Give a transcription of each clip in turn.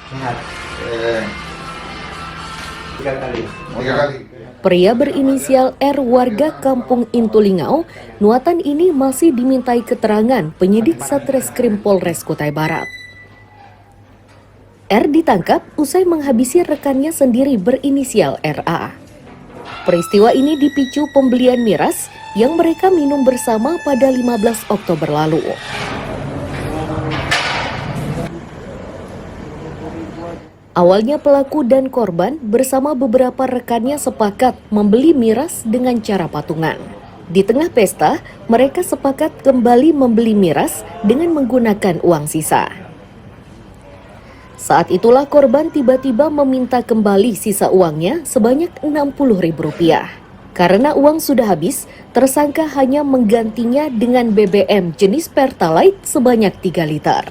Sehat. 3 kali. 3 kali. Pria berinisial R warga Kampung Intulingau, nuatan ini masih dimintai keterangan penyidik Satreskrim Polres Kutai Barat. R ditangkap usai menghabisi rekannya sendiri berinisial RA. Peristiwa ini dipicu pembelian miras yang mereka minum bersama pada 15 Oktober lalu. Awalnya pelaku dan korban bersama beberapa rekannya sepakat membeli miras dengan cara patungan. Di tengah pesta, mereka sepakat kembali membeli miras dengan menggunakan uang sisa. Saat itulah korban tiba-tiba meminta kembali sisa uangnya sebanyak Rp60.000. Karena uang sudah habis, tersangka hanya menggantinya dengan BBM jenis Pertalite sebanyak 3 liter.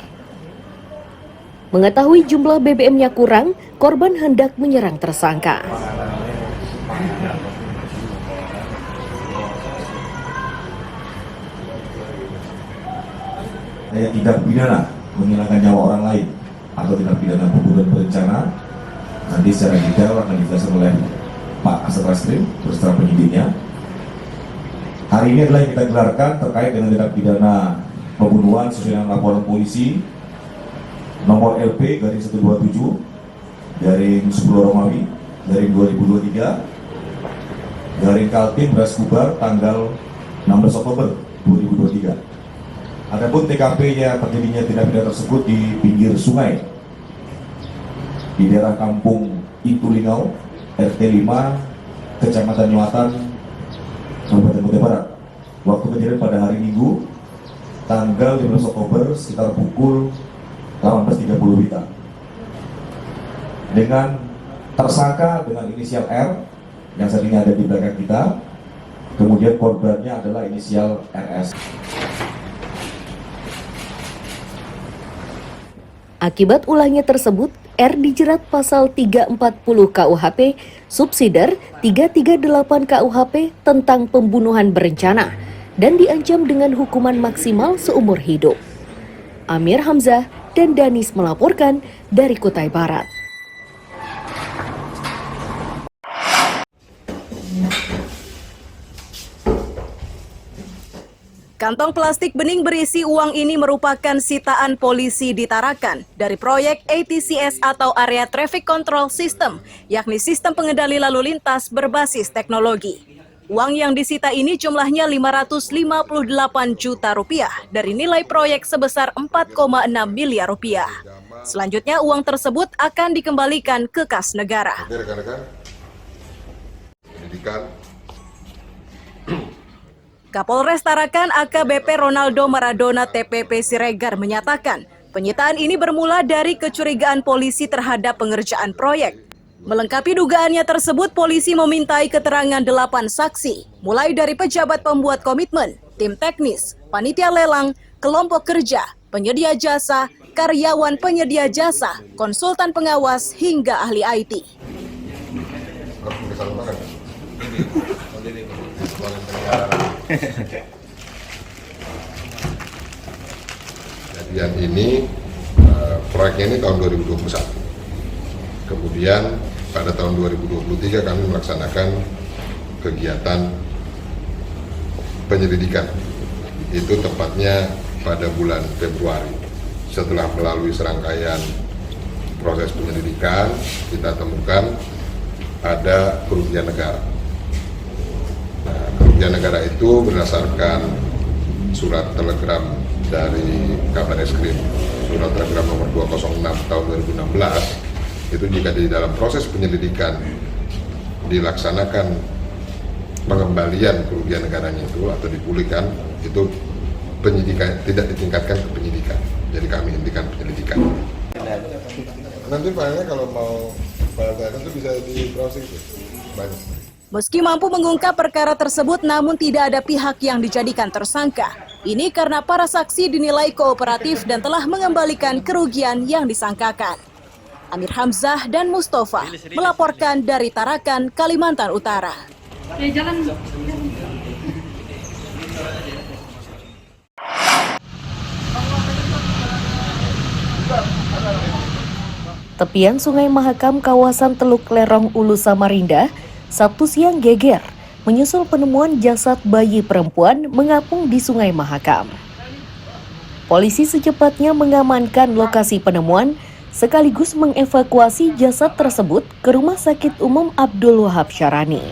Mengetahui jumlah BBM-nya kurang, korban hendak menyerang tersangka. Tindak pidana menghilangkan nyawa orang lain atau tindak pidana pembunuhan berencana nanti secara detail akan dijelaskan oleh Pak Satreskrim beserta penyidiknya. Hari ini adalah yang kita gelarkan terkait dengan tindak pidana pembunuhan sesuai dengan laporan polisi nomor LP garing 127 garing 10 Romawi garing 2023 garing Kaltim Beras Kubar tanggal 16 Oktober 2023. Adapun TKP-nya terjadinya tindak pidana tersebut di pinggir sungai di daerah Kampung Intulingau, RT 5, Kecamatan Nyuatan, Kabupaten Kutai Barat. Waktu kejadian pada hari Minggu, tanggal 15 Oktober sekitar pukul 18.30 WITA. Dengan tersangka dengan inisial R yang saat ini ada di belakang kita, kemudian korbannya adalah inisial RS. Akibat ulahnya tersebut, R dijerat pasal 340 KUHP, subsider 338 KUHP tentang pembunuhan berencana dan diancam dengan hukuman maksimal seumur hidup. Amir Hamzah dan Danis melaporkan dari Kutai Barat. Kantong plastik bening berisi uang ini merupakan sitaan polisi di Tarakan dari proyek ATCS atau Area Traffic Control System, yakni sistem pengendali lalu lintas berbasis teknologi. Uang yang disita ini jumlahnya Rp558 juta dari nilai proyek sebesar Rp4,6 miliar. Selanjutnya uang tersebut akan dikembalikan ke kas negara. Kapolres Tarakan AKBP Ronaldo Maradona TPP Siregar menyatakan, penyitaan ini bermula dari kecurigaan polisi terhadap pengerjaan proyek. Melengkapi dugaannya tersebut, polisi memintai keterangan 8 saksi, mulai dari pejabat pembuat komitmen, tim teknis, panitia lelang, kelompok kerja, penyedia jasa, karyawan penyedia jasa, konsultan pengawas, hingga ahli IT. Kejadian ini, proyeknya ini tahun 2021. Kemudian pada tahun 2023 kami melaksanakan kegiatan penyelidikan. Itu tepatnya pada bulan Februari. Setelah melalui serangkaian proses penyelidikan, kita temukan ada kerugian negara. Nah, kerugian negara itu berdasarkan surat telegram dari Kabareskrim, surat telegram nomor 206 tahun 2016, itu jika di dalam proses penyelidikan dilaksanakan pengembalian kerugian negaranya itu atau dipulihkan, itu penyidikan tidak ditingkatkan ke penyidikan. Jadi kami hentikan penyelidikan. Nanti filenya kalau mau file itu bisa diproses itu. Banyak. Meski mampu mengungkap perkara tersebut, namun tidak ada pihak yang dijadikan tersangka. Ini karena para saksi dinilai kooperatif dan telah mengembalikan kerugian yang disangkakan. Amir Hamzah dan Mustafa melaporkan dari Tarakan, Kalimantan Utara. Tepian Sungai Mahakam kawasan Teluk Lerong Ulu Samarinda, Sabtu siang geger menyusul penemuan jasad bayi perempuan mengapung di Sungai Mahakam. Polisi secepatnya mengamankan lokasi penemuan sekaligus mengevakuasi jasad tersebut ke Rumah Sakit Umum Abdul Wahab Syarani.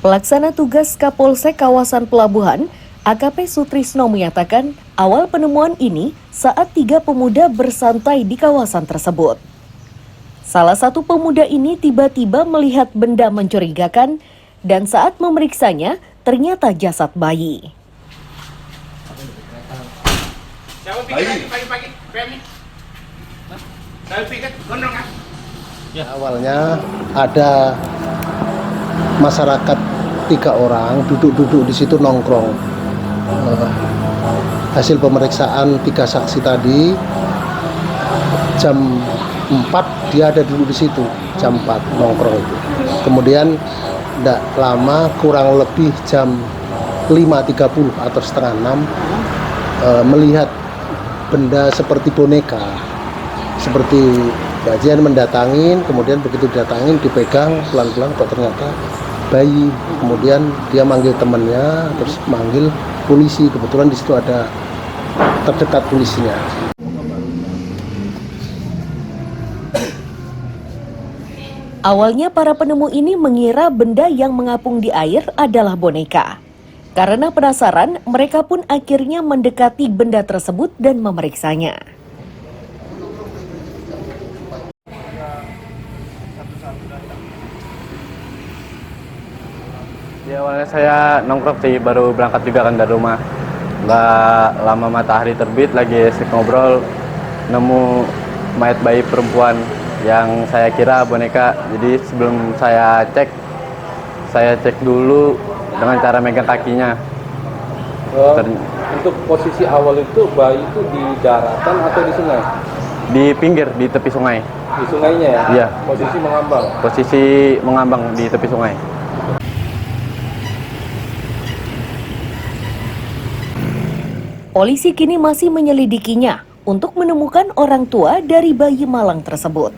Pelaksana tugas Kapolsek kawasan Pelabuhan, AKP Sutrisno menyatakan awal penemuan ini saat 3 pemuda bersantai di kawasan tersebut. Salah satu pemuda ini tiba-tiba melihat benda mencurigakan dan saat memeriksanya ternyata jasad bayi. Awalnya ada masyarakat 3 orang duduk-duduk di situ nongkrong. Hasil pemeriksaan 3 saksi tadi, jam 4 dia ada dulu di situ, jam 4 nongkrong itu. Kemudian tidak lama, kurang lebih jam 5.30 atau setengah 6, melihat benda seperti boneka, seperti bajian mendatangin, kemudian begitu didatangin dipegang pelan-pelan kok ternyata bayi. Kemudian dia manggil temannya, terus manggil polisi. Kebetulan di situ ada terdekat polisinya. Awalnya para penemu ini mengira benda yang mengapung di air adalah boneka. Karena penasaran, mereka pun akhirnya mendekati benda tersebut dan memeriksanya. Ya, awalnya saya nongkrong sih, baru berangkat juga kan dari rumah. Nggak lama matahari terbit, lagi asik ngobrol, nemu mayat bayi perempuan yang saya kira boneka. Jadi sebelum saya cek dulu dengan cara megang kakinya. Untuk posisi awal itu bayi itu di daratan atau di sungai? Di pinggir, di tepi sungai. Di sungainya ya? Iya. Posisi mengambang? Posisi mengambang di tepi sungai. Polisi kini masih menyelidikinya untuk menemukan orang tua dari bayi malang tersebut.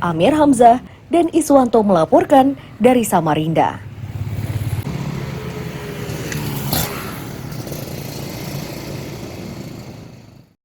Amir Hamzah dan Iswanto melaporkan dari Samarinda.